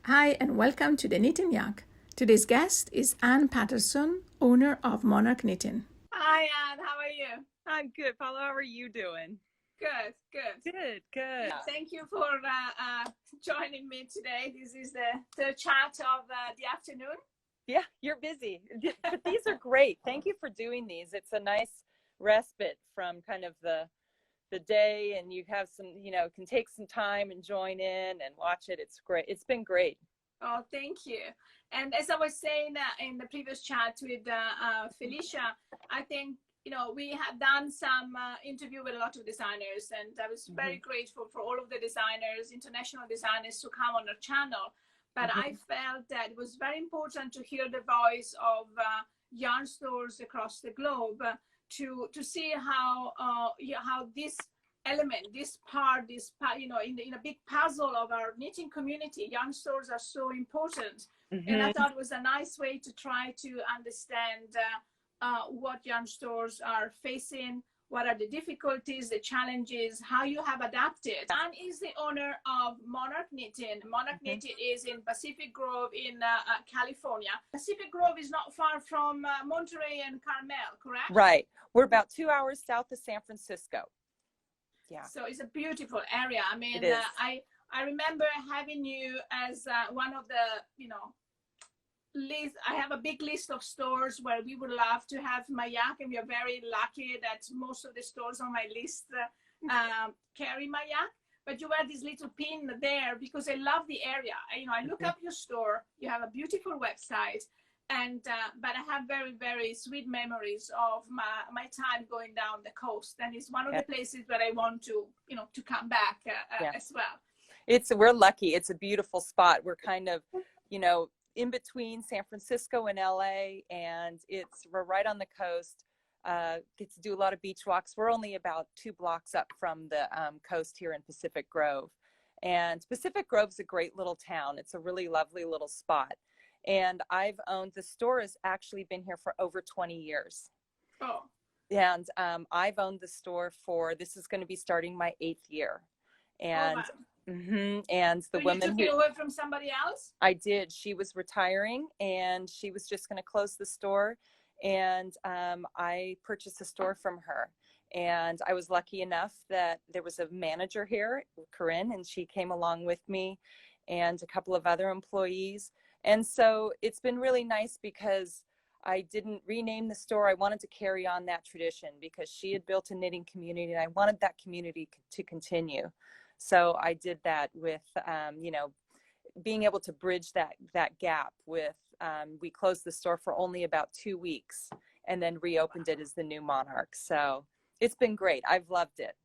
Hi, and welcome to the Knitting Yak. Today's guest is Ann Patterson, owner of Monarch Knitting. Hi, Ann. How are you? I'm good, Paula. How are you doing? Good, good. Good. Thank you for joining me today. This is the third chat of the afternoon. Yeah, you're busy, but these are great. Thank you for doing these. It's a nice respite from kind of the day, and you have some, can take some time and join in and watch it. It's great. It's been great. Oh, thank you. And as I was saying in the previous chat with Felicia, I think, we have done some interview with a lot of designers, and I was very grateful for all of the designers, international designers, to come on our channel. But I felt that it was very important to hear the voice of yarn stores across the globe to see how this element, this part, in a big puzzle of our knitting community, yarn stores are so important. And I thought it was a nice way to try to understand what yarn stores are facing, what are the difficulties, the challenges, how you have adapted. Anne is the owner of Monarch Knitting. Monarch Knitting is in Pacifc Grove in California. Pacifc Grove is not far from Monterey and Carmel, correct? Right. We're about 2 hours south of San Francisco. Yeah. So it's a beautiful area. I mean, it is. I remember having you as one of the, list. I have a big list of stores where we would love to have mYak, and we are very lucky that most of the stores on my list carry mYak. But you wear this little pin there because I love the area. I look up your store. You have a beautiful website, and but I have very, very sweet memories of my time going down the coast, and it's one of the places where I want to, to come back as well. We're lucky. It's a beautiful spot. We're kind of, in between San Francisco and LA, and we're right on the coast. Get to do a lot of beach walks. We're only about 2 blocks up from the coast here in Pacifc Grove. And Pacifc Grove's a great little town. It's a really lovely little spot. And the store has actually been here for over 20 years. Oh. And I've owned the store this is going to be starting my 8th year. And and the woman who took it away from somebody else? I did. She was retiring, and she was just going to close the store, and I purchased the store from her. And I was lucky enough that there was a manager here, Corinne, and she came along with me, and a couple of other employees. And so it's been really nice because I didn't rename the store. I wanted to carry on that tradition because she had built a knitting community, and I wanted that community to continue. So I did that with, being able to bridge that gap with, we closed the store for only about 2 weeks and then reopened it as the new Monarch. So it's been great. I've loved it.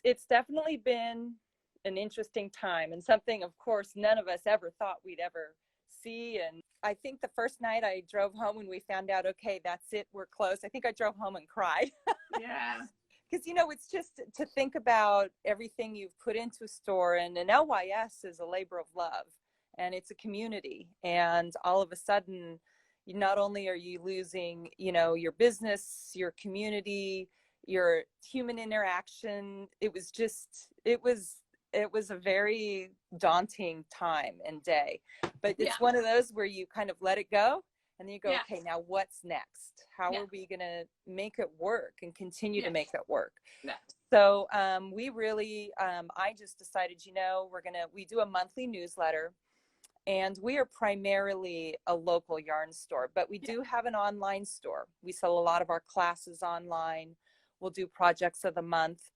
It's definitely been an interesting time, and something, of course, none of us ever thought we'd ever see. And I think the first night I drove home when we found out, okay, that's it, we're closed. I think I drove home and cried. Yeah. Because, it's just to think about everything you've put into a store, and an LYS is a labor of love, and it's a community. And all of a sudden, not only are you losing, your business, your community, your human interaction, it was a very daunting time and day. But it's one of those where you kind of let it go. And then you go, okay, now what's next? How are we going to make it work and continue to make it work? So we really, I just decided, we do a monthly newsletter, and we are primarily a local yarn store, but we do have an online store. We sell a lot of our classes online. We'll do projects of the month.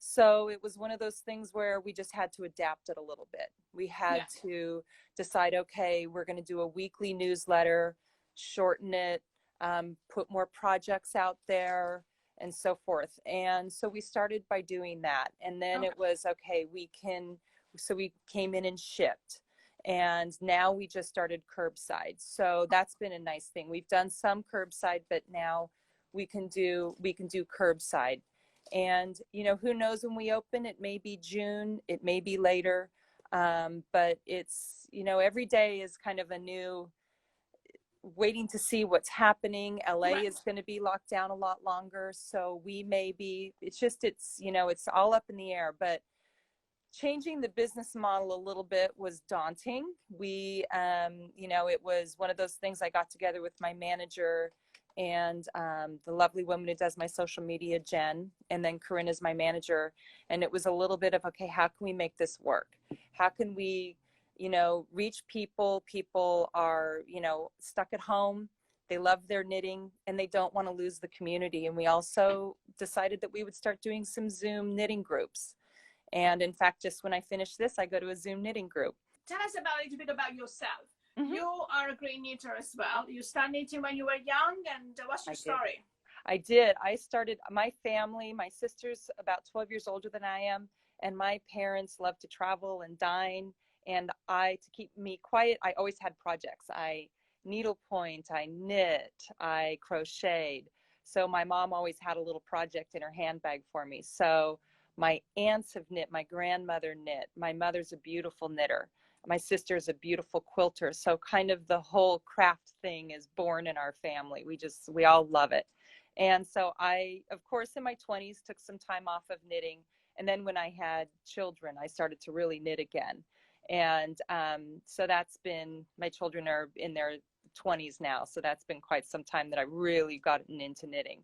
So it was one of those things where we just had to adapt it a little bit. We had to decide, okay, we're going to do a weekly newsletter, shorten it, put more projects out there, and so forth. And so we started by doing that. And then it was, okay, so we came in and shipped. And now we just started curbside. So that's been a nice thing. We've done some curbside, but now we can do curbside. And, who knows when we open? It may be June, it may be later. But it's, every day is kind of a new, waiting to see what's happening. LA is going to be locked down a lot longer. So we may be, it's all up in the air. But changing the business model a little bit was daunting. We, you know, it was one of those things. I got together with my manager and the lovely woman who does my social media, Jen, and then Corinna's my manager. And it was a little bit of, okay, how can we make this work? How can we, you know, reach people? People are, you know, stuck at home. They love their knitting and they don't want to lose the community. And we also decided that we would start doing some Zoom knitting groups. And in fact, just when I finish this, I go to a Zoom knitting group. Tell us about a little bit about yourself. You are a great knitter as well. You started knitting when you were young, and what's your story? I did. I started, my family, my sister's about 12 years older than I am, and my parents love to travel and dine. And to keep me quiet, I always had projects. I needlepoint, I knit, I crocheted. So my mom always had a little project in her handbag for me. So my aunts have knit, my grandmother knit, my mother's a beautiful knitter. My sister's a beautiful quilter. So kind of the whole craft thing is born in our family. We all love it. And so I, of course, in my 20s, took some time off of knitting. And then when I had children, I started to really knit again. And so that's been, my children are in their 20s now. So that's been quite some time that I really gotten into knitting.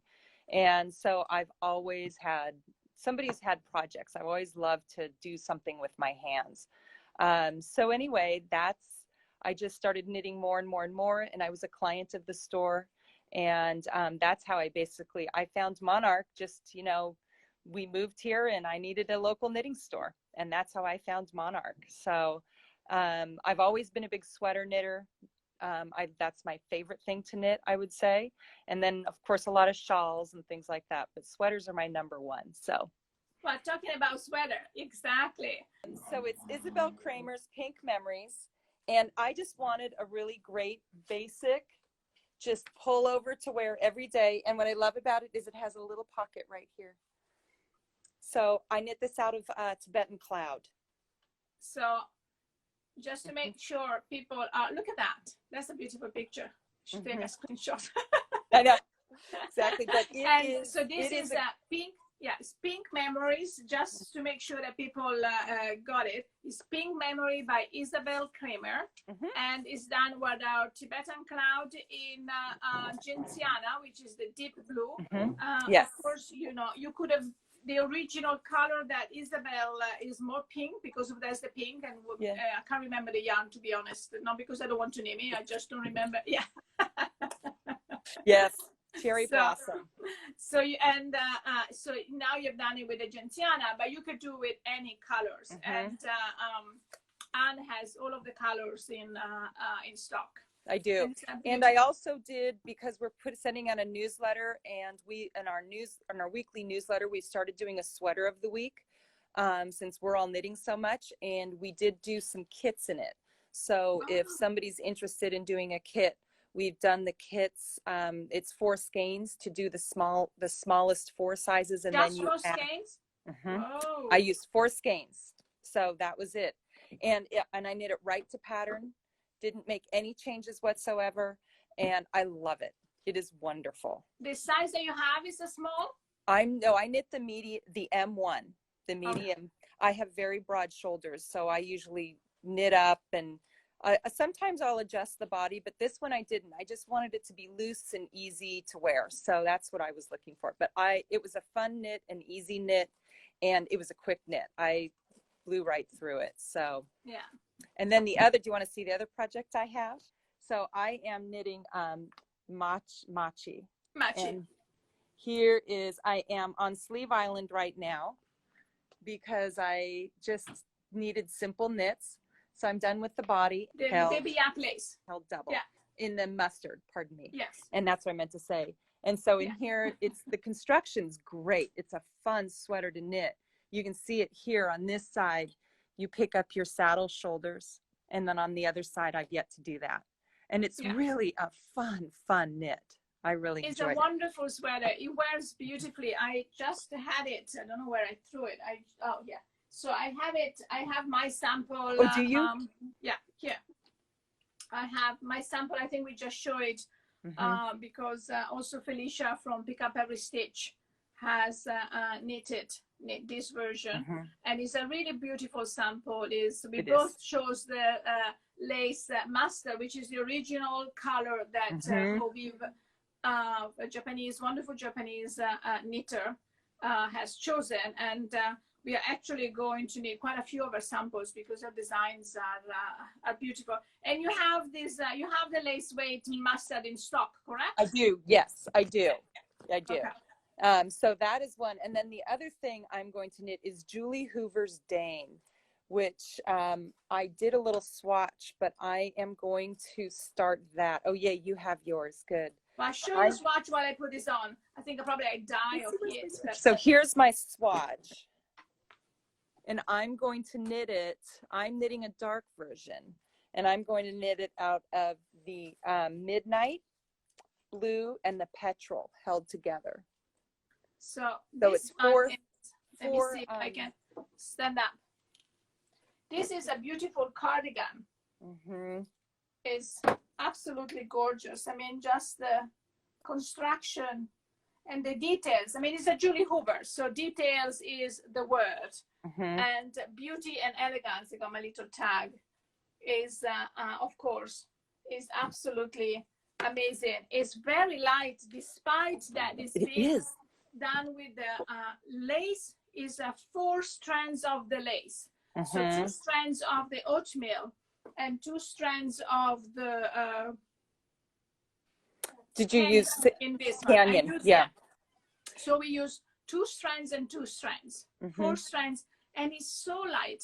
And so I've always had, somebody's had projects. I've always loved to do something with my hands. So anyway, I just started knitting more and more and more, and I was a client of the store. And that's how I found Monarch. Just, you know, we moved here and I needed a local knitting store, and that's how I found Monarch. So I've always been a big sweater knitter. That's my favorite thing to knit, I would say. And then, of course, a lot of shawls and things like that, but sweaters are my number one. So. Well, talking about sweater, exactly. So it's Isabell Kraemer's Pink Memories. And I just wanted a really great basic, just pull over to wear every day. And what I love about it is it has a little pocket right here. So I knit this out of Tibetan Cloud. So just to make sure people look at that. That's a beautiful picture. Should take a screenshot. I know, exactly. But so this is a pink. Yeah, it's Pink Memories, just to make sure that people got it. It's Pink Memory by Isabell Kraemer, and it's done with our Tibetan Cloud in Gentiana, which is the deep blue. Yes. Of course, you know, you could have the original color that Isabell is more pink because of that's the pink, and I can't remember the yarn, to be honest. Not because I don't want to name it, I just don't remember. Yeah. Yes. Cherry blossom. So so now you've done it with the Gentiana, but you could do with any colors. And Anne has all of the colors in stock. I do. And I also did, because we're sending out a newsletter, and in our weekly newsletter, we started doing a sweater of the week, since we're all knitting so much, and we did do some kits in it. So if somebody's interested in doing a kit, we've done the kits. It's 4 skeins to do the smallest 4 sizes, and just then you 4 skeins. I used 4 skeins, so that was it. And I knit it right to pattern. Didn't make any changes whatsoever, and I love it. It is wonderful. The size that you have is a small? I knit the M1, the medium. I have very broad shoulders, so I usually knit up, and sometimes I'll adjust the body, but this one I didn't. I just wanted it to be loose and easy to wear. So that's what I was looking for. But it was a fun knit, an easy knit, and it was a quick knit. I blew right through it. So yeah. And then do you want to see the other project I have? So I am knitting Machi. And here I am on Sleeve Island right now, because I just needed simple knits. So I'm done with the body. The baby yak lace. Held double. Yeah. In the mustard, pardon me. Yes. And that's what I meant to say. And so in here, the construction's great. It's a fun sweater to knit. You can see it here on this side. You pick up your saddle shoulders, and then on the other side, I've yet to do that. And it's really a fun knit. I really enjoyed it. It's a wonderful sweater. It wears beautifully. I just had it. I don't know where I threw it. So I have it. I have my sample. Oh, do you? Yeah, here. I have my sample. I think we just showed it because also Felicia from Pick Up Every Stitch has knitted knit this version, and it's a really beautiful sample. We both chose the lace master, which is the original color that Hoviv, a wonderful Japanese knitter, has chosen, and we are actually going to need quite a few of our samples because our designs are beautiful. And you have this, you have the lace weight mustard in stock, correct? I do. Yes, I do. I do. Okay. So that is one. And then the other thing I'm going to knit is Julie Hoover's Dane, which I did a little swatch, but I am going to start that. Oh yeah, you have yours. Good. Well, I show you swatch while I put this on. I think I die of heat. So here's my swatch. And I'm going to knit it. I'm knitting a dark version, and I'm going to knit it out of the midnight blue and the petrol held together. So this it's four. Let me see if I can stand up. This is a beautiful cardigan. It's absolutely gorgeous. I mean, just the construction and the details. I mean, it's a Julie Hoover, so details is the word. And beauty and elegance, I got my little tag, is of course, is absolutely amazing. It's very light, despite that it's being done with the lace is 4 strands of the lace. So 2 strands of the oatmeal and 2 strands of the did you use in this canyon? Yeah. So we use 2 strands and 2 strands, 4 strands, and it's so light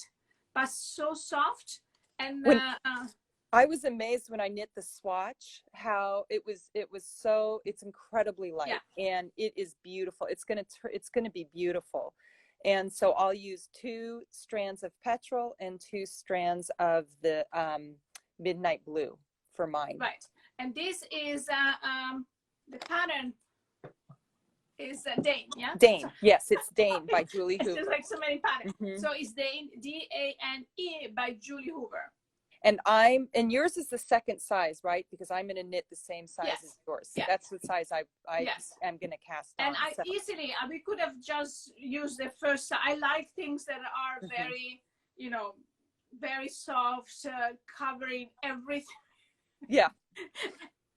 but so soft. And I was amazed when I knit the swatch how it's incredibly light, and it is beautiful. It's gonna be beautiful. And so I'll use 2 strands of petrol and 2 strands of the midnight blue for mine. Right. And this is the pattern is Dane, yeah? Dane, yes, it's Dane by Julie Hoover. It's just like so many patterns. So it's Dane, D-A-N-E by Julie Hoover. And yours is the second size, right? Because I'm going to knit the same size as yours. So that's the size I am going to cast on. And we could have just used the first. I like things that are very, very soft, covering everything. Yeah.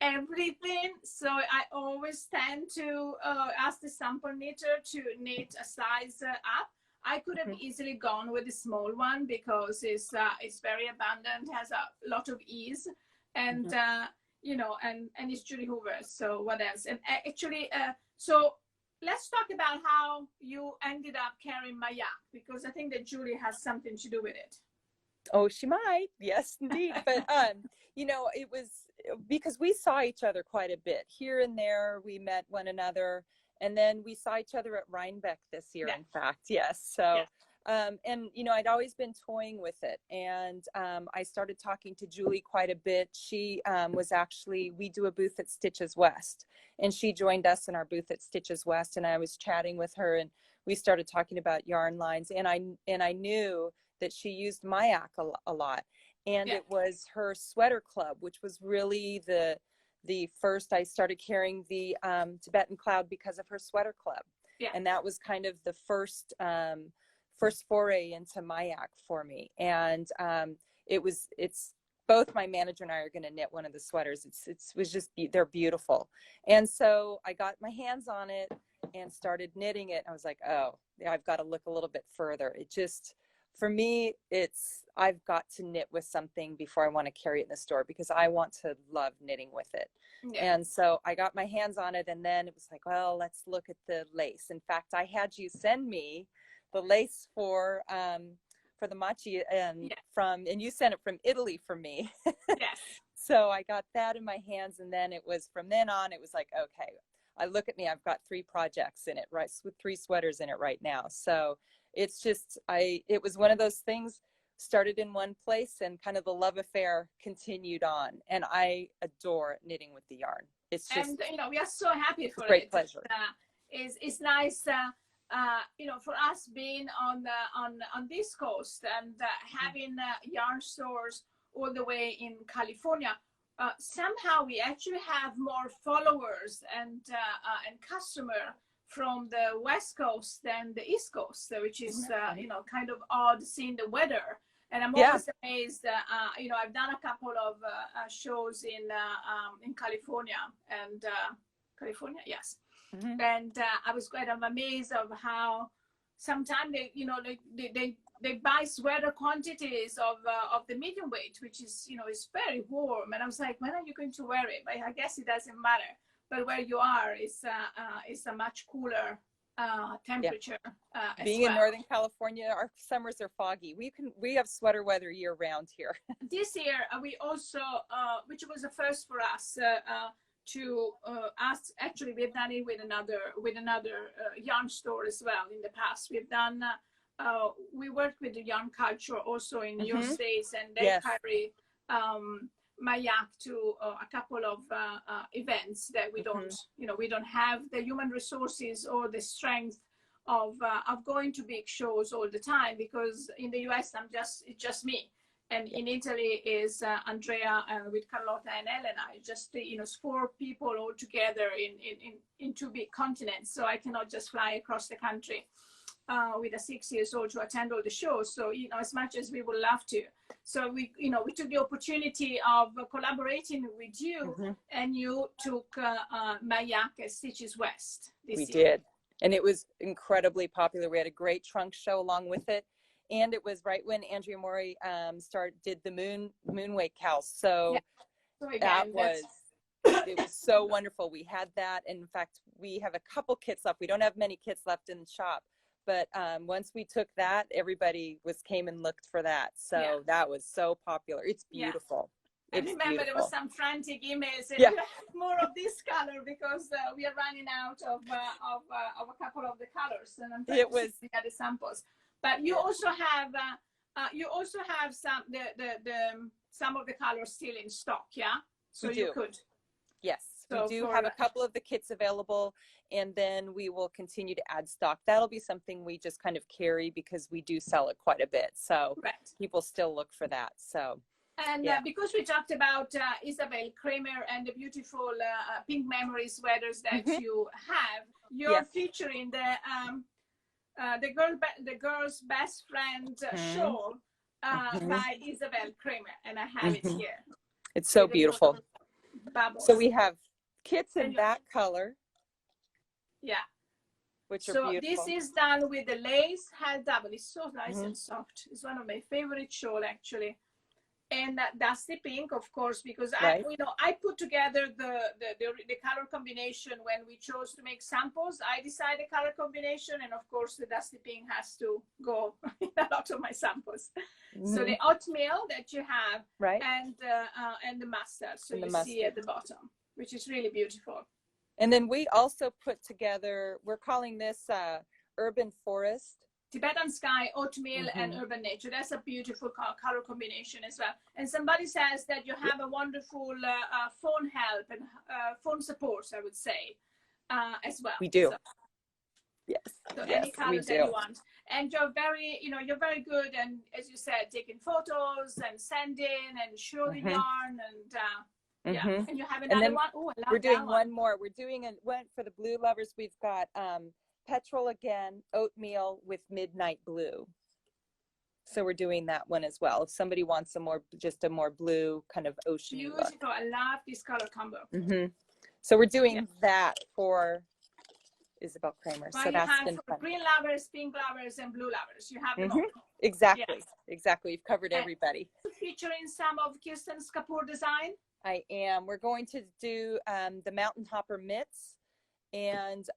Everything. So I always tend to ask the sample knitter to knit a size up. I could have easily gone with the small one because it's very abundant, has a lot of ease, and and it's Julie Hoover. So what else? And actually, so let's talk about how you ended up carrying mYak, because I think that Julie has something to do with it. Oh, she might. Yes, indeed. But it was because we saw each other quite a bit here and there. We met one another. And then we saw each other at Rhinebeck this year, in fact. Yes. So, and, I'd always been toying with it. And I started talking to Julie quite a bit. She we do a booth at Stitches West. And she joined us in our booth at Stitches West. And I was chatting with her, and we started talking about yarn lines. And I knew that she used mYak a lot. And it was her sweater club, which was really the first. I started carrying the Tibetan Cloud because of her sweater club. And that was kind of the first foray into mYak for me. And it's both my manager and I are going to knit one of the sweaters. They're beautiful. And so I got my hands on it and started knitting it. I was like, oh, I've got to look a little bit further. For me, I've got to knit with something before I want to carry it in the store, because I want to love knitting with it. And so I got my hands on it, and then it was like, well, let's look at the lace. In fact, I had you send me the lace for the machi and you sent it from Italy for me. So I got that in my hands, and then from then on, it was like, okay, I look at me, I've got 3 projects in it, right? With 3 sweaters in it right now. So it's just, it was one of those things, started in one place, and kind of the love affair continued on. And I adore knitting with the yarn. It's just, and we are so happy for it. Great pleasure. It's nice, for us being on this coast and having yarn stores all the way in California. Somehow we actually have more followers and customer from the West Coast than the East Coast, which is, you know, kind of odd seeing the weather. And I'm always amazed, you know, I've done a couple of shows in California and California, yes. And I'm amazed of how sometimes they, you know, they buy sweater quantities of the medium weight, which is, you know, is very warm. And I was like, when are you going to wear it? But I guess it doesn't matter. But where you are is a much cooler temperature. Being in Northern California, our summers are foggy. We have sweater weather year round here. This year we also, which was the first for us, to ask. Actually, we've done it with another yarn store as well in the past. We've done. We worked with the yarn culture also in your states, and they carry mYak to a couple of events that we don't, you know, we don't have the human resources or the strength of going to big shows all the time, because in the US it's just me, and in Italy is Andrea with Carlotta and Elena. It's just, you know, 4 people all together in 2 big continents, so I cannot just fly across the country with a 6-year-old to attend all the shows. So, you know, as much as we would love to. So we, you know, we took the opportunity of collaborating with you, and you took mYak at Stitches West this year. We did. And it was incredibly popular. We had a great trunk show along with it. And it was right when Andrea Mori did the Moonwake House. So again, it was so wonderful. We had that. In fact, we have a couple kits left. We don't have many kits left in the shop. But once we took that, everybody came and looked for that. So that was so popular. It's beautiful. I remember there was some frantic emails and more of this color, because we are running out of a couple of the colors, and I'm trying to see the samples. But you also have some some of the colors still in stock, So you could. Yes, so we do have a couple of the kits available, and then we will continue to add stock. That'll be something we just kind of carry because we do sell it quite a bit. So people still look for that. So. And because we talked about Isabell Kraemer and the beautiful Pink Memory sweaters that you have, you're featuring the girl's best friend shawl by Isabell Kraemer, and I have it here. It's so beautiful. So we have kits in that color. Which are beautiful. This is done with the lace held double. It's so nice and soft. It's one of my favorite shawl, actually. And dusty pink, of course, because I put together the color combination when we chose to make samples. I decided color combination, and of course the dusty pink has to go in a lot of my samples. So the oatmeal that you have, and the mustard, so you see at the bottom, which is really beautiful. And then we also put together, we're calling this Urban Forest. Tibetan Sky, Oatmeal, and Urban Nature. That's a beautiful color combination as well. And somebody says that you have a wonderful phone help and phone support, I would say, as well. We do. So, so any colors that you want. And you're very, you're very good, and as you said, taking photos and sending and show the yarn, and and you have another one. Oh, I love we're doing one more. We're doing one for the blue lovers. We've got Petrol again, oatmeal with midnight blue. So we're doing that one as well. If somebody wants just a more blue kind of ocean beautiful look. I love this color combo. So we're doing that for Isabell Kraemer. Well, so that's been fun. Green lovers, pink lovers, and blue lovers. You have them all. Exactly. Exactly. You've covered everybody. Featuring some of Kirsten's Kapoor design. I am. We're going to do the Mountain Hopper mitts. And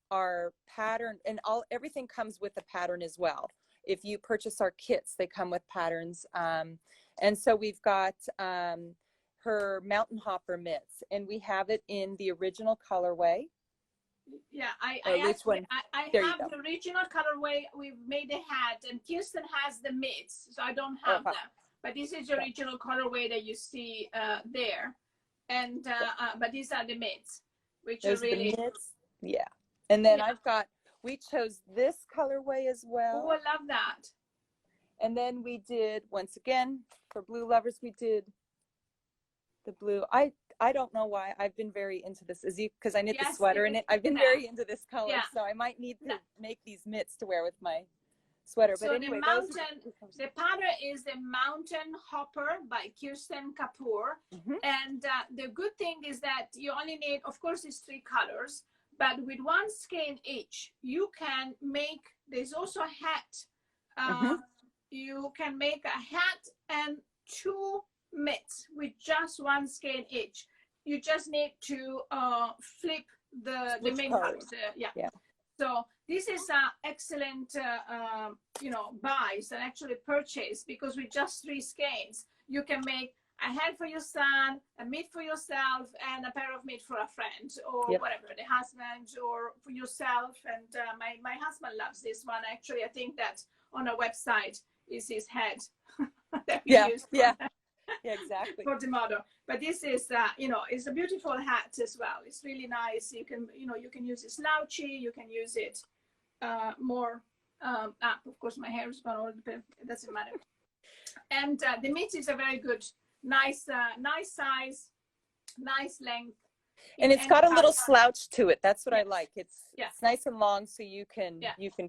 our pattern, and everything comes with a pattern as well. If you purchase our kits, they come with patterns. And so we've got her Mountain Hopper mitts, and we have it in the original colorway. Yeah, I have the original colorway. We've made a hat, and Kirsten has the mitts, so I don't have them. But this is the original colorway that you see there. And but these are the mitts. Which are really and then we chose this colorway as well. Oh, I love that. And then we did, once again, for blue lovers, we did the blue. I I don't know why I've been very into this. Because I knit the Yes, sweater in it. I've been very into this color. Yeah. So I might need to make these mitts to wear with my sweater. So but anyway, the pattern is the Mountain Hopper by Kirsten Kapoor. And the good thing is that you only need, of course, it's 3 colors, but with 1 skein each, you can make, there's also a hat. You can make a hat and 2 mitts with just 1 skein each. You just need to flip the main colors. Yeah. So this is an excellent, buys and actually purchase, because with just 3 skeins, you can make a hat for your son, a mitt for yourself, and a pair of mitt for a friend, or whatever, the husband, or for yourself. And my husband loves this one. Actually, I think that on our website is his head that we use. Yeah, exactly. For the model. But this is, it's a beautiful hat as well. It's really nice. You can, you can use it slouchy. You can use it more up. Of course, my hair is gone, but it doesn't matter. And the mitt is a very good, nice size, nice length. And it's got a little slouch to it. That's what I like. It's nice and long, so you can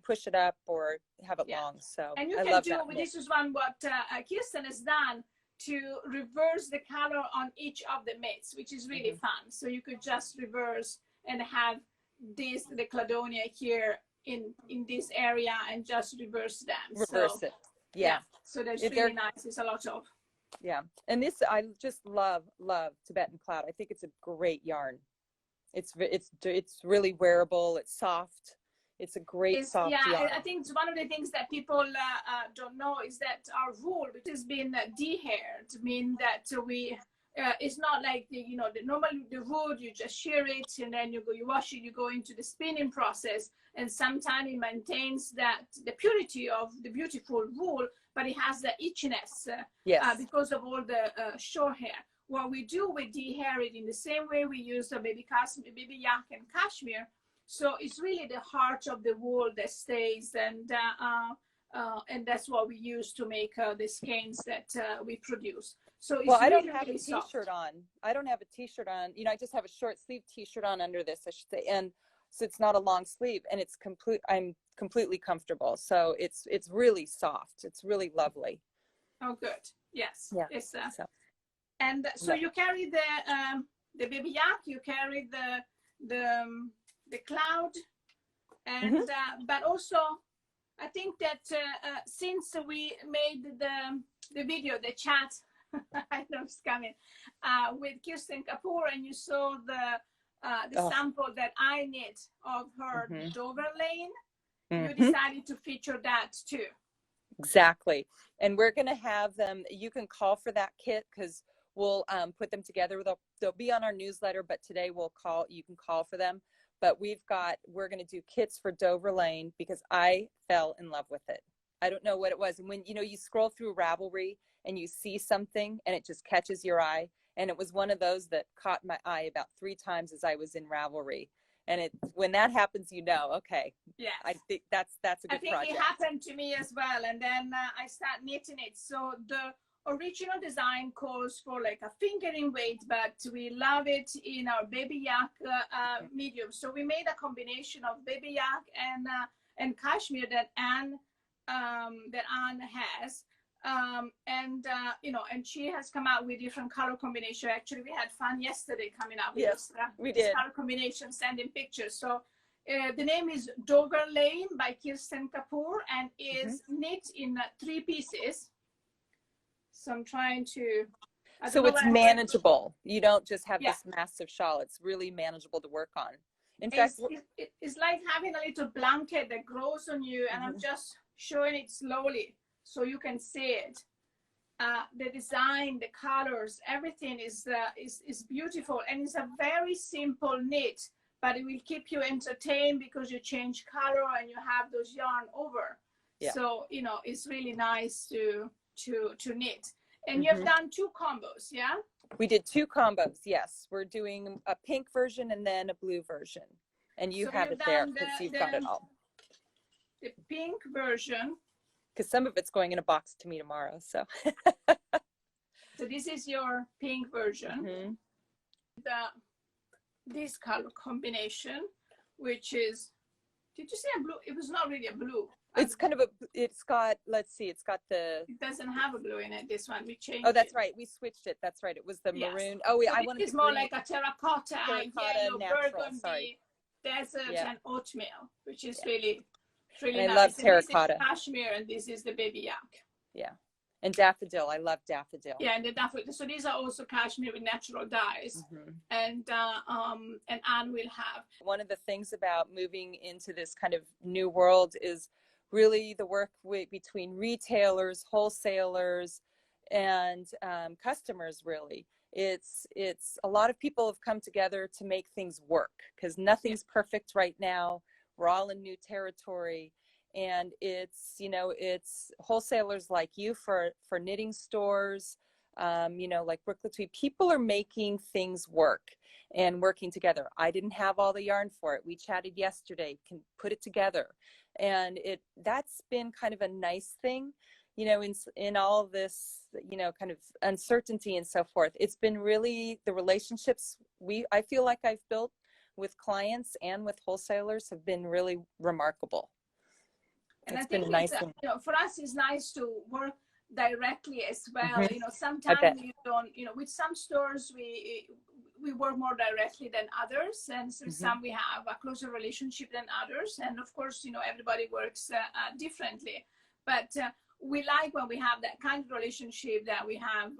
push it up or have it long. So and you can do, this is what Kirsten has done, to reverse the color on each of the mitts, which is really fun. So you could just reverse and have the cladonia here in this area and just reverse them. Reverse it. Yeah. So that's really nice. It's a lot of. Yeah. And this, I just love Tibetan Cloud. I think it's a great yarn. It's really wearable. It's soft. It's a great soft yarn. I think it's one of the things that people don't know is that our wool, which has been de-haired, mean that we it's not like normally the wool, you just shear it and then you wash it, you go into the spinning process, and sometimes it maintains the purity of the beautiful wool, but it has the itchiness because of all the short hair. What we do, we de-hair it in the same way we use the baby yak and cashmere. So it's really the heart of the wool that stays, and that's what we use to make the skeins that we produce. So it's I don't have really a t-shirt on. I don't have a t-shirt on. I just have a short sleeve t-shirt on under this, I should say, and so it's not a long sleeve, and it's I'm completely comfortable. So it's really soft. It's really lovely. Oh, good. Yes. Yeah. It's, and so you carry the baby yak. You carry the cloud, and but also I think that since we made the video, the chat, I know it's coming, with Kirsten Kapoor, and you saw the sample that I knit of her Dover Lane, you decided to feature that too. Exactly. And we're going to have them, you can call for that kit, because we'll put them together. They'll be on our newsletter, but today you can call for them. But we're going to do kits for Dover Lane, because I fell in love with it. I don't know what it was. And when, you scroll through Ravelry and you see something and it just catches your eye. And it was one of those that caught my eye about 3 times as I was in Ravelry. And when that happens, okay. Yes. I think that's a good project. I think it happened to me as well. And then I started knitting it. So the original design calls for like a fingering weight, but we love it in our baby yak medium. So we made a combination of baby yak and cashmere that Ann has. And she has come out with different color combination. Actually, we had fun yesterday coming up with this color combination, sending pictures. So the name is Dover Lane by Kirsten Kapoor, and is knit in 3 pieces. So I'm trying to. So it's manageable. You don't just have this massive shawl. It's really manageable to work on. In fact, it's like having a little blanket that grows on you, and I'm just showing it slowly so you can see it. The design, the colors, everything is beautiful, and it's a very simple knit, but it will keep you entertained because you change color and you have those yarn over. Yeah. So it's really nice to knit. And you have done 2 combos, yeah? We did 2 combos, yes. We're doing a pink version and then a blue version. And you have it there because you've got it all. The pink version. Because some of it's going in a box to me tomorrow, so. So this is your pink version. this color combination, which is, did you say a blue? It was not really a blue. It's kind of a, it's got, let's see, it's got the, it doesn't have a blue in it, this one. We changed oh, that's it. right. We switched it. That's right. It was the Yes. maroon. Oh, yeah. So I wanted it's the more green. like a terracotta yellow, natural, burgundy, sorry. desert, Yeah. and oatmeal, which is really And nice. I love terracotta. This is cashmere, and this is the baby yak. Yeah. And daffodil. I love daffodil. Yeah, and the daffodil. So these are also cashmere with natural dyes. And Anne will have. One of the things about moving into this kind of new world is really the work between retailers, wholesalers, and customers. Really, it's a lot of people have come together to make things work, because nothing's perfect right now. We're all in new territory, and it's, you know, it's wholesalers like you for knitting stores, you know, like Brooklyn Tweed. People are making things work and working together. I didn't have all the yarn for it. We chatted yesterday, can put it together. And that's been kind of a nice thing, you know, in all of this, you know, kind of uncertainty and so forth. It's been really, the relationships I feel like I've built with clients and with wholesalers have been really remarkable. And it's I think been nice. You know, for us, it's nice to work directly as well. You know, sometimes you don't, you know, with some stores we work more directly than others, and so some we have a closer relationship than others, and of course, you know, everybody works differently, but we like when we have that kind of relationship that we have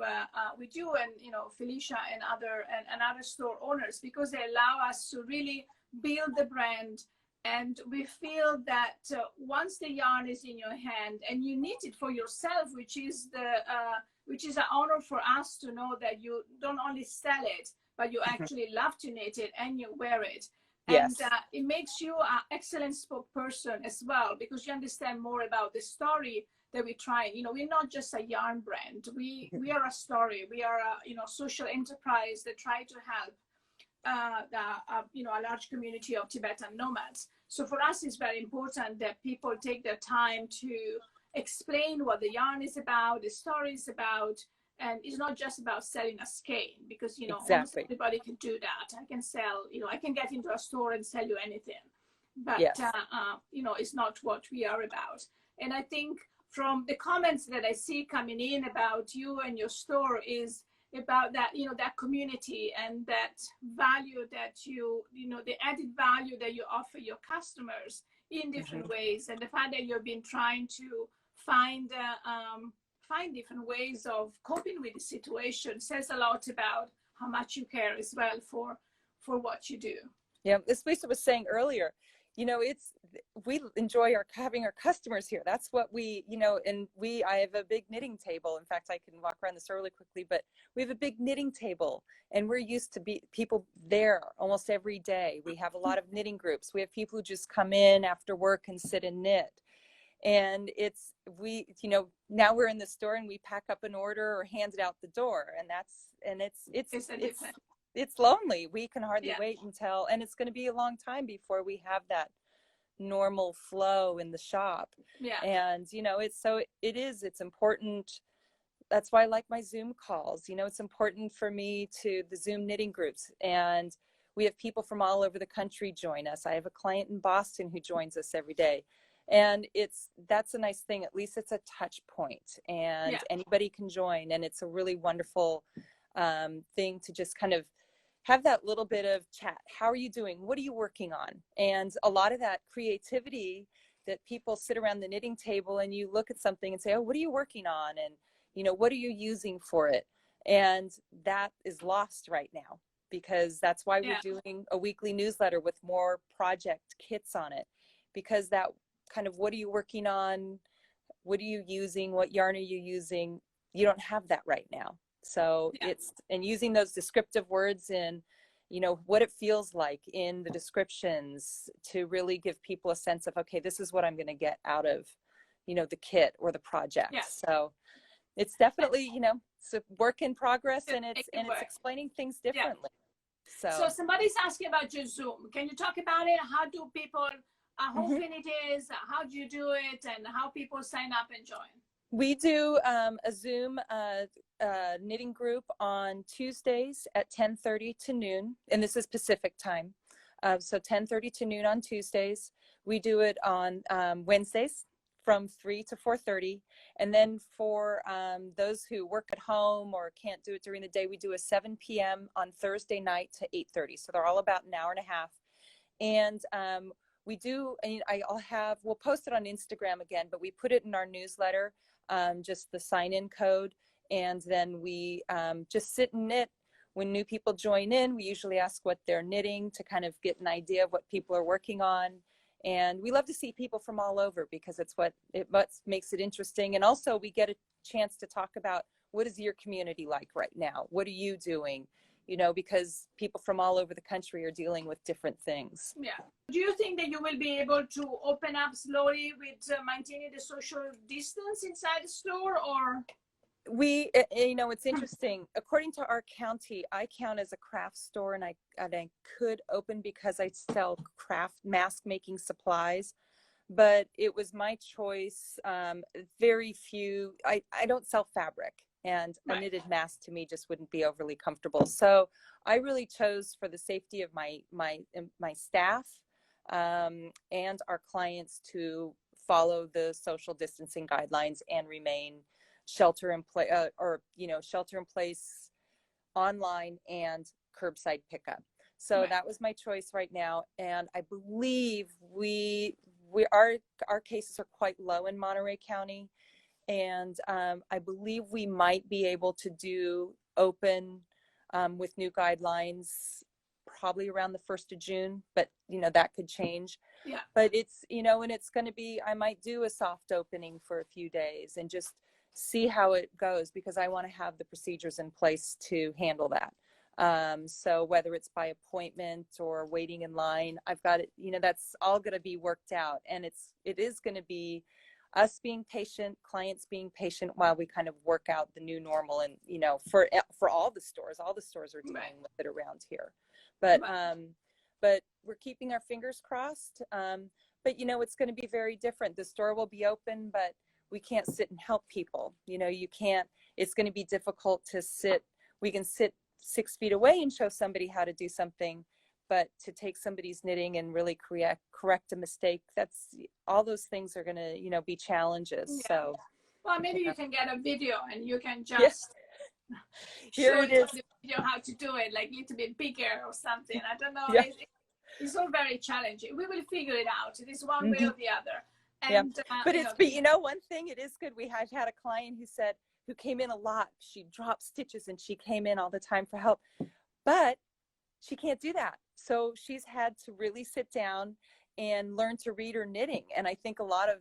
with you and, you know, Felicia and other store owners, because they allow us to really build the brand. And we feel that once the yarn is in your hand and you knit it for yourself, which is an honor for us to know that you don't only sell it, but you actually love to knit it and you wear it. And it makes you an excellent spokesperson as well, because you understand more about the story that we try. You know, we're not just a yarn brand. We are a story. We are a, you know, social enterprise that try to help you know, a large community of Tibetan nomads. So for us, it's very important that people take their time to explain what the yarn is about, the story is about, and it's not just about selling a skein, because, you know, almost everybody can do that. I can sell, you know, I can get into a store and sell you anything, but you know, it's not what we are about. And I think from the comments that I see coming in about you and your store is about that, you know, that community and that value that you know, the added value that you offer your customers in different ways, and the fact that you've been trying to find different ways of coping with the situation says a lot about how much you care as well for what you do. Yeah, as Lisa was saying earlier, you know, we enjoy having our customers here. That's what we, you know, and I have a big knitting table. In fact, I can walk around this really quickly, but we have a big knitting table, and we're used to people there almost every day. We have a lot of knitting groups. We have people who just come in after work and sit and knit. And you know, now we're in the store and we pack up an order or hand it out the door, and it's lonely. We can hardly wait until, and it's going to be a long time before we have that normal flow in the shop. And, you know, it's important. That's why I like my Zoom calls. You know, it's important for me the Zoom knitting groups, and we have people from all over the country join us. I have a client in Boston who joins us every day. And that's a nice thing. At least it's a touch point, and anybody can join. And it's a really wonderful thing to just kind of have that little bit of chat. How are you doing? What are you working on? And a lot of that creativity that people sit around the knitting table and you look at something and say, oh, what are you working on? And, you know, what are you using for it? And that is lost right now, because that's why we're doing a weekly newsletter with more project kits on it, because that kind of, what are you working on? What are you using? What yarn are you using? You don't have that right now. So and using those descriptive words in, you know, what it feels like in the descriptions to really give people a sense of, okay, this is what I'm going to get out of, you know, the kit or the project. So it's definitely, you know, it's a work in progress, and it's explaining things differently. So somebody's asking about your Zoom. Can you talk about it? How do people, how often it is, how do you do it, and how people sign up and join? We do a Zoom knitting group on Tuesdays at 10:30 to noon, and this is Pacific time. So 10:30 to noon on Tuesdays. We do it on Wednesdays from 3 to 4:30. And then for those who work at home or can't do it during the day, we do a 7 p.m. on Thursday night to 8:30. So they're all about an hour and a half. And we do, and we'll post it on Instagram again, but we put it in our newsletter, just the sign-in code. And then we just sit and knit. When new people join in, we usually ask what they're knitting to kind of get an idea of what people are working on. And we love to see people from all over because it's what makes it interesting. And also we get a chance to talk about what is your community like right now? What are you doing? You know, because people from all over the country are dealing with different things. Yeah. Do you think that you will be able to open up slowly with maintaining the social distance inside the store, or? We, you know, it's interesting. According to our county, I count as a craft store, and I could open because I sell craft mask making supplies, but it was my choice. Very few. I don't sell fabric, and a knitted mask to me just wouldn't be overly comfortable. So I really chose, for the safety of my staff and our clients, to follow the social distancing guidelines and remain shelter in place online and curbside pickup. So that was my choice right now. And I believe our cases are quite low in Monterey County. And I believe we might be able to do open with new guidelines probably around the 1st of June, but you know, that could change. Yeah. But it's, you know, and it's going to be, I might do a soft opening for a few days and just see how it goes, because I want to have the procedures in place to handle that. So whether it's by appointment or waiting in line, I've got it, you know, that's all going to be worked out. And it is going to be us being patient, clients being patient, while we kind of work out the new normal. And, you know, for all the stores are dealing with it around here. But we're keeping our fingers crossed. But, you know, it's going to be very different. The store will be open, but we can't sit and help people. You know, it's going to be difficult to sit. We can sit 6 feet away and show somebody how to do something, but to take somebody's knitting and really correct a mistake, all those things are going to, you know, be challenges. Yeah. So, well, maybe you can get a video and you can just show the video how to do it, like a little bit bigger or something. I don't know. Yeah. It's all very challenging. We will figure it out. It is one way or the other. And, but you know, one thing, it is good. We had a client who came in a lot. She dropped stitches and she came in all the time for help, but she can't do that. So she's had to really sit down and learn to read her knitting. And I think a lot of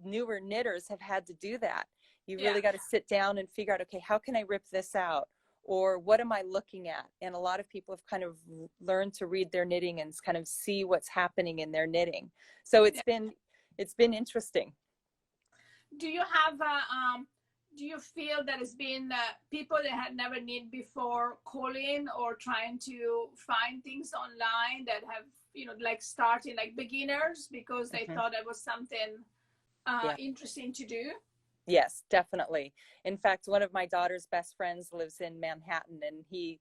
newer knitters have had to do that. You really got to sit down and figure out, okay, how can I rip this out? Or what am I looking at? And a lot of people have kind of learned to read their knitting and kind of see what's happening in their knitting. So it's been interesting. Do you have do you feel that it's been people that had never knit before calling or trying to find things online that have, you know, like starting like beginners because they thought it was something interesting to do? Yes, definitely. In fact, one of my daughter's best friends lives in Manhattan, and he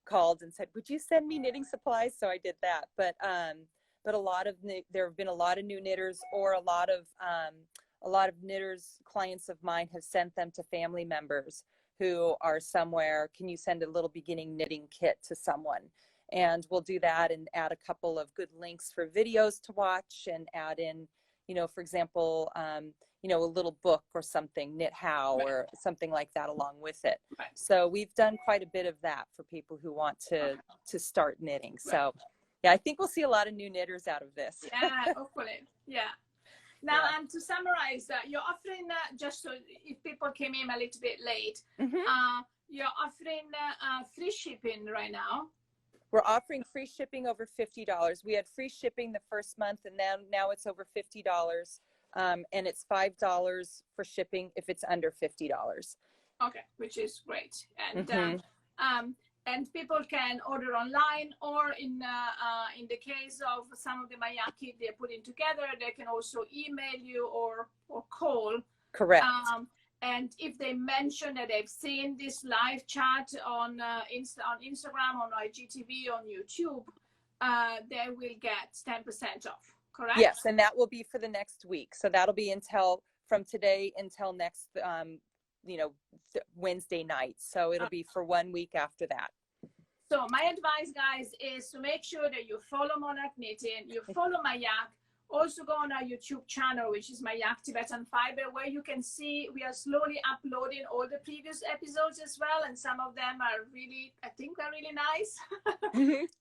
called and said, would you send me knitting supplies? So I did that. But there have been a lot of new knitters, or a lot of knitters, clients of mine, have sent them to family members who are somewhere. Can you send a little beginning knitting kit to someone? And we'll do that and add a couple of good links for videos to watch, and add in, you know, for example, you know, a little book or something, Knit How, or something like that along with it. So we've done quite a bit of that for people who want to start knitting. So yeah, I think we'll see a lot of new knitters out of this. Yeah, hopefully. Yeah. Now, and to summarize, you're offering, just so if people came in a little bit late, you're offering free shipping right now. We're offering free shipping over $50. We had free shipping the first month, and now it's over $50. And it's $5 for shipping if it's under $50. Okay, which is great. And and people can order online, or in the case of some of the mYak they're putting together, they can also email you or call. Correct. And if they mention that they've seen this live chat on Instagram, on IGTV, on YouTube, they will get 10% off, correct? Yes, and that will be for the next week. So that'll be from today until next, Wednesday night. So it'll be for 1 week after that. So my advice, guys, is to make sure that you follow Monarch Knitting, you follow mYak. Also go on our YouTube channel, which is mYak Tibetan Fiber, where you can see we are slowly uploading all the previous episodes as well. And some of them are really, I think they're really nice.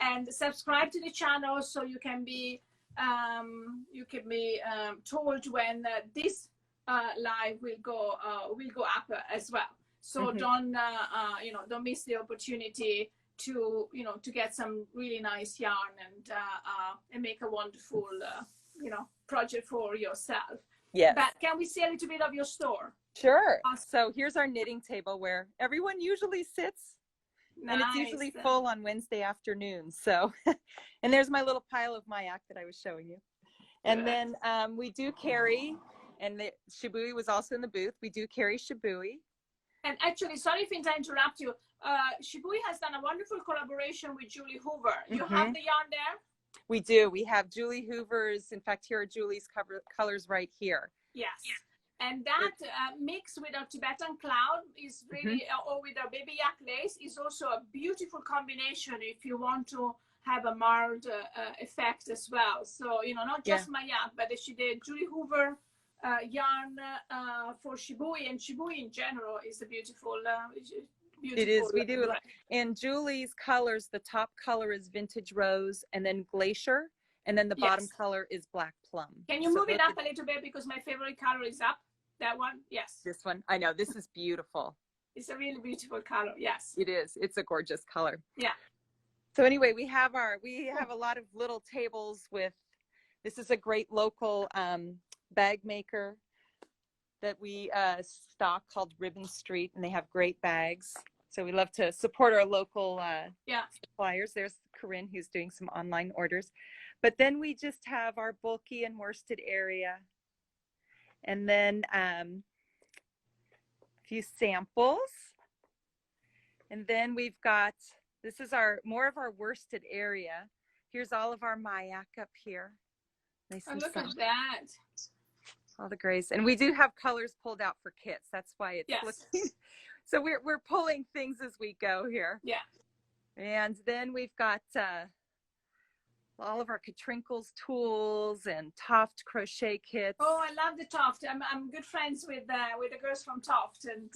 And subscribe to the channel so you can be told when this live will go up as well. So don't miss the opportunity to get some really nice yarn and make a wonderful project for yourself. Yes. But can we see a little bit of your store? Sure. So here's our knitting table where everyone usually sits. Nice. And it's usually full on Wednesday afternoons. So, and there's my little pile of mYak that I was showing you. And then we do carry, and the Shibui was also in the booth. We do carry Shibui. And actually, sorry if I interrupt you. Shibui has done a wonderful collaboration with Julie Hoover. You have the yarn there? We do. We have Julie Hoover's. In fact, here are Julie's colors right here. Yes. And that mix with our Tibetan Cloud is really, or with our baby yak lace, is also a beautiful combination if you want to have a mild effect as well. So, not just mYak, but she did Julie Hoover yarn for Shibui, and Shibui in general is a beautiful it is. We do. And Julie's colors, the top color is Vintage Rose, and then Glacier, and then the bottom color is Black Plum. Can you move it up a little bit, because my favorite color is up? That one? Yes. This one? I know. This is beautiful. It's a really beautiful color. Yes. It is. It's a gorgeous color. Yeah. So anyway, we have a lot of little tables with, this is a great local bag maker that we stock called Ribbon Street, and they have great bags. So we love to support our local suppliers. There's Corinne, who's doing some online orders. But then we just have our bulky and worsted area. And then a few samples. And then we've got, this is more of our worsted area. Here's all of our mYak up here. Nice and look at that. All the grays. And we do have colors pulled out for kits. That's why it's looking. So we're pulling things as we go here. Yeah. And then we've got all of our Katrinkles tools and Toft crochet kits. Oh, I love the Toft. I'm good friends with the girls from Toft, and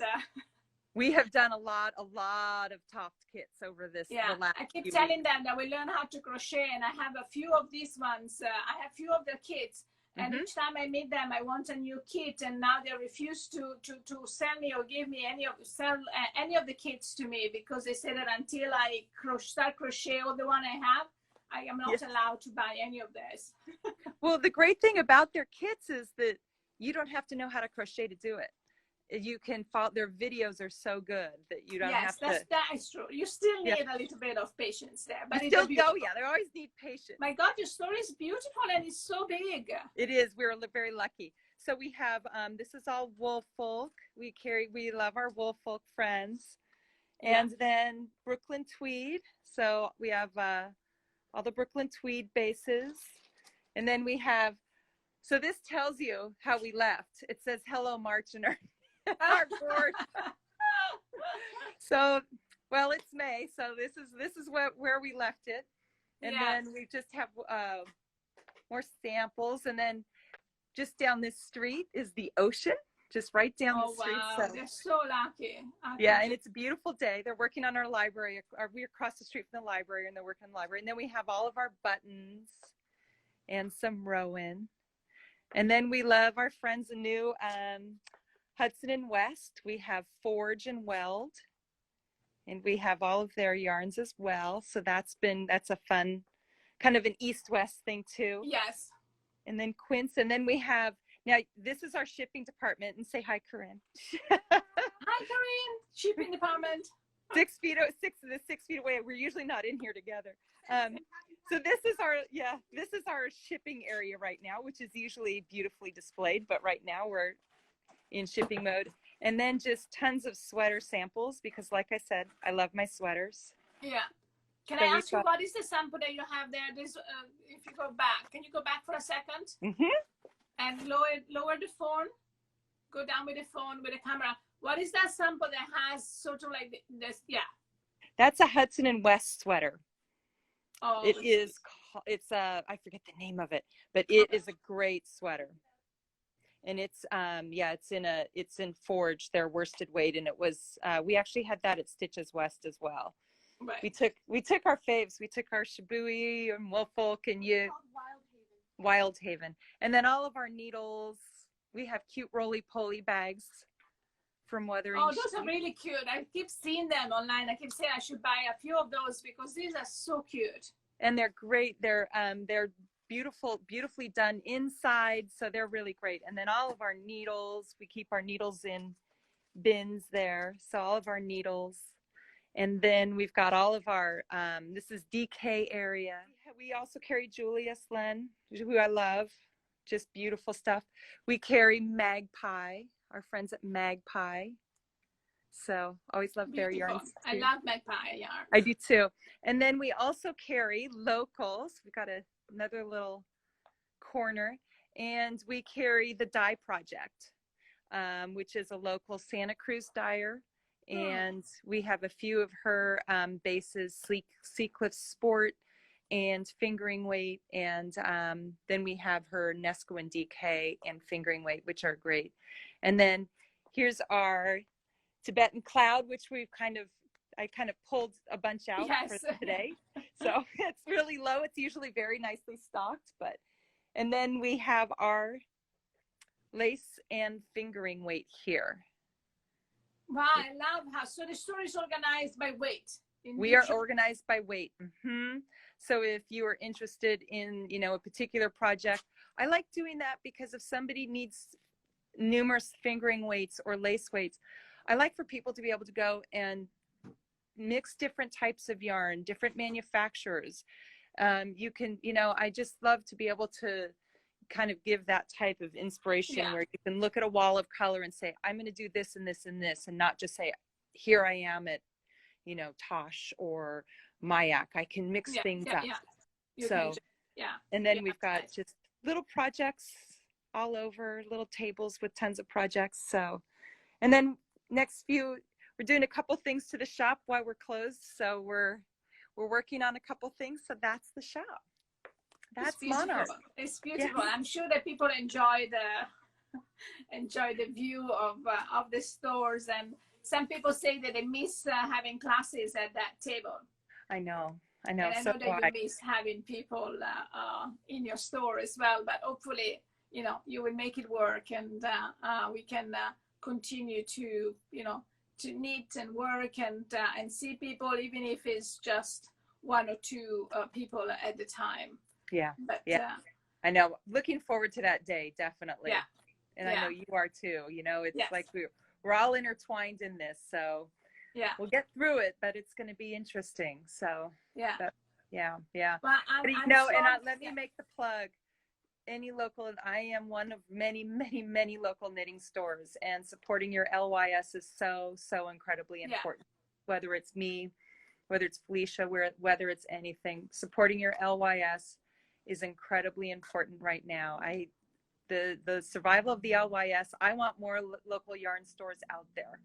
we have done a lot of Toft kits over this. Yeah, I keep telling them that we learn how to crochet, and I have a few of these ones. I have a few of their kits. And each time I meet them, I want a new kit, and now they refuse to sell me or give me any of the kits to me, because they say that until I start crochet all the one I have, I am not allowed to buy any of theirs. Well, the great thing about their kits is that you don't have to know how to crochet to do it. You can follow, their videos are so good that you don't have to. Yes, that is true. You still need a little bit of patience there. But you still go, they always need patience. My God, your story is beautiful, and it's so big. It is. We're very lucky. So we have, this is all wool folk. We love our wool folk friends. And then Brooklyn Tweed. So we have all the Brooklyn Tweed bases. And then we have, so this tells you how we left. It says, hello, March, and our board. So, well, it's May, so this is where we left it. And then we just have more samples, and then just down this street is the ocean, just right down the street. Wow. So they're so lucky. Yeah, and it's a beautiful day. They're working on our library. We're across the street from the library, and they're working on the library. And then we have all of our buttons and some Rowan. And then we love our friends anew, Hudson and West. We have Forge and Weld, and we have all of their yarns as well. So that's a fun kind of an east-west thing too. Yes. And then Quince, and then we have, now this is our shipping department, and say hi, Corinne. Hi, Corinne, shipping department. 6 feet away. We're usually not in here together. So this is our shipping area right now, which is usually beautifully displayed, but right now we're in shipping mode. And then just tons of sweater samples because, like I said, I love my sweaters. Yeah. Can So I ask you, what is the sample that you have there? This, if you go back, can you go back for a second? And lower the phone, go down with the phone, with the camera. What is that sample that has sort of like this? Yeah. That's a Hudson and West sweater. Oh, It's I forget the name of it, but it is a great sweater. And it's it's in Forge, their worsted weight, and it was we actually had that at Stitches West as well. Right. We took our faves. We took our Shibui and Woolfolk and Wild Haven, and then all of our needles. We have cute roly-poly bags from Wuthering. Oh, those are really cute. I keep seeing them online. I keep saying I should buy a few of those because these are so cute. And they're great. They're beautifully done inside, so they're really great. And then all of our needles, we keep our needles in bins there. So all of our needles. And then we've got all of our, this is DK area. We also carry Julia Slen, who I love. Just beautiful stuff. We carry Magpie, our friends at Magpie. So always love their yarns. I love Magpie yarn. I do too. And then we also carry locals. We've got another little corner, and we carry the Dye Project, which is a local Santa Cruz dyer. And we have a few of her bases, Seacliff Sport and Fingering Weight. And then we have her Nesco and DK and Fingering Weight, which are great. And then here's our Tibetan Cloud, which I kind of pulled a bunch out for today. So it's really low. It's usually very nicely stocked, and then we have our lace and fingering weight here. Wow, I love how, so the store is organized by weight. We are organized by weight. So if you are interested in, a particular project, I like doing that because if somebody needs numerous fingering weights or lace weights, I like for people to be able to go and mix different types of yarn, different manufacturers. You can, I just love to be able to kind of give that type of inspiration where you can look at a wall of color and say, I'm going to do this and this and this, and not just say, here I am at, Tosh or mYak. I can mix things up. And then we've got just little projects all over, little tables with tons of projects. So, and then we're doing a couple things to the shop while we're closed. So we're working on a couple things. So that's the shop. That's Monarch. It's beautiful. Yeah. I'm sure that people enjoy the view of the stores, and some people say that they miss having classes at that table. I know. And I know that you miss having people in your store as well. But hopefully, you will make it work, and we can continue to knit and work and see people, even if it's just one or two people at the time. Yeah. But I know. Looking forward to that day, definitely. Yeah. And I know you are too. It's like we're all intertwined in this. So we'll get through it, but it's going to be interesting. So yeah. Well, let me make the plug. Any local, and I am one of many, many, many local knitting stores, and supporting your LYS is so, so incredibly important. Whether it's me, whether it's Felicia, whether it's anything, supporting your LYS is incredibly important right now. The survival of the LYS, I want more local yarn stores out there.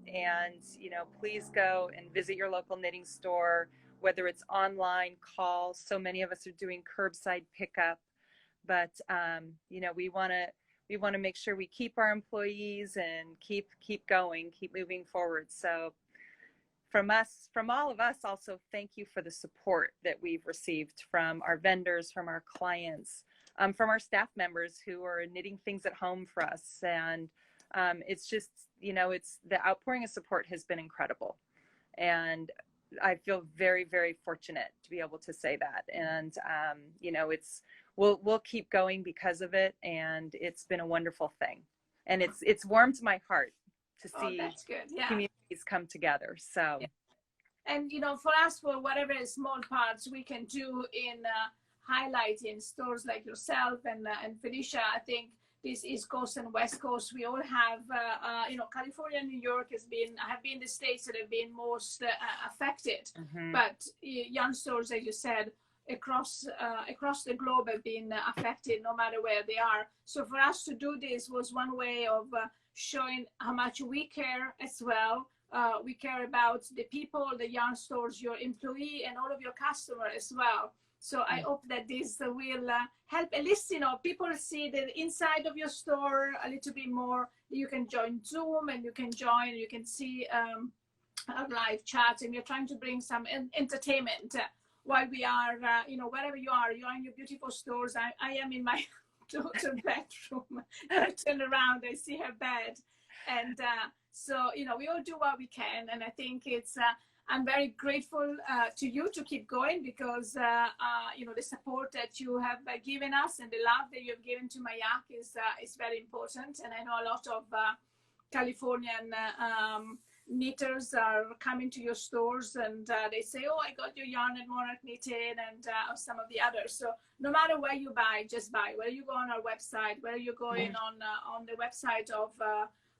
And, please go and visit your local knitting store, whether it's online, call. So many of us are doing curbside pickup. But we want to make sure we keep our employees and keep going, keep moving forward. So from all of us, also thank you for the support that we've received from our vendors, from our clients, from our staff members who are knitting things at home for us. And it's just, it's the outpouring of support has been incredible. And I feel very, very fortunate to be able to say that. And, we'll keep going because of it. And it's been a wonderful thing. And it's warmed my heart to see communities come together. So, and for us, for whatever small parts we can do in highlighting stores like yourself and Felicia, I think this East Coast and West Coast. We all have, California and New York have been the states that have been most affected. But yarn stores, as you said, across the globe have been affected, no matter where they are. So for us to do this was one way of showing how much we care as well. We care about the people, the yarn stores, your employee, and all of your customers as well. So I hope that this will help at least, people see the inside of your store a little bit more. You can join Zoom and you can see our live chat, and we're trying to bring some entertainment while we are, wherever you are in your beautiful stores. I am in my daughter's bedroom. I turn around, I see her bed. And so, we all do what we can. And I think I'm very grateful to you to keep going, because, the support that you have given us and the love that you have given to mYak is very important. And I know a lot of Californian knitters are coming to your stores, and they say, oh, I got your yarn at Monarch Knitting, and some of the others. So no matter where you buy, just buy. Whether you go on our website, whether you're going on the website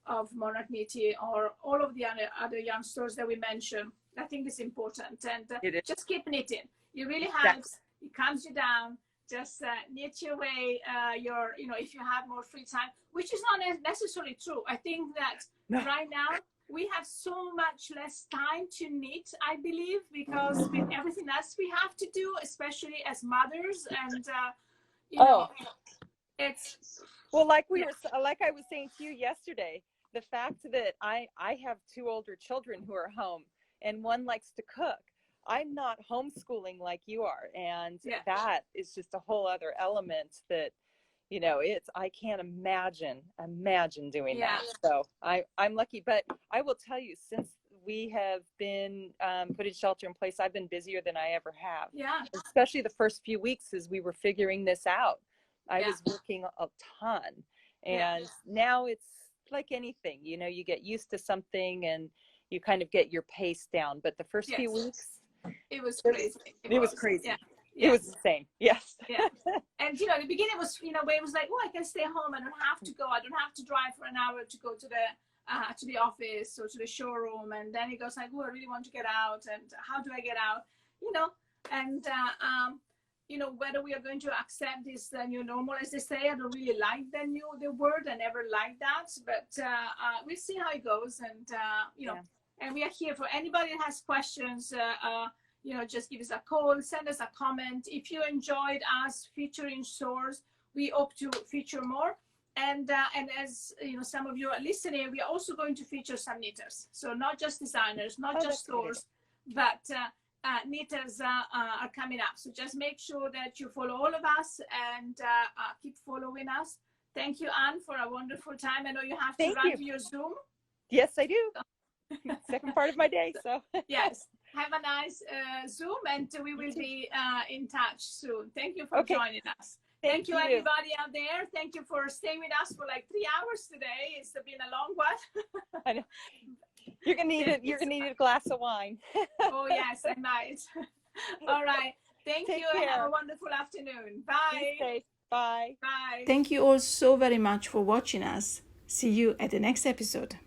of Monarch Knitting, or all of the other yarn stores that we mentioned, I think it's important. And just keep knitting. You really have, it calms you down. Just knit your way, if you have more free time, which is not necessarily true. I think that right now we have so much less time to knit, I believe, because with everything else we have to do, especially as mothers, and it's like I was saying to you yesterday, the fact that I have two older children who are home, and one likes to cook. I'm not homeschooling like you are, and that is just a whole other element that, I can't imagine doing that. So I'm lucky. But I will tell you, since we have been put in shelter in place, I've been busier than I ever have. Yeah. Especially the first few weeks as we were figuring this out. I was working a ton, and now it's like anything, you get used to something and you kind of get your pace down. But the first few weeks, it was crazy. It was crazy. Yeah. It was insane. Yes. Yeah. And the beginning was, where it was like, oh, I can stay home. I don't have to go. I don't have to drive for an hour to go to the office or to the showroom. And then it goes like, oh, I really want to get out. And how do I get out? And whether we are going to accept this new normal, as they say. I don't really like the word. I never liked that. But we'll see how it goes. And and we are here for anybody that has questions. Just give us a call, send us a comment. If you enjoyed us featuring stores, we hope to feature more. And as some of you are listening, we are also going to feature some knitters. So not just designers, not just stores, but knitters are coming up. So just make sure that you follow all of us and keep following us. Thank you, Ann, for a wonderful time. I know you have to run to your Zoom. Yes, I do. Second part of my day. So yes. Have a nice Zoom, and we will be in touch soon. Thank you for joining us. Thank you, everybody out there. Thank you for staying with us for like 3 hours today. It's been a long one. I know. You're gonna need a glass of wine. Oh yes, I might. All right. Thank you, and have a wonderful afternoon. Bye. Be safe. Bye. Bye. Thank you all so very much for watching us. See you at the next episode.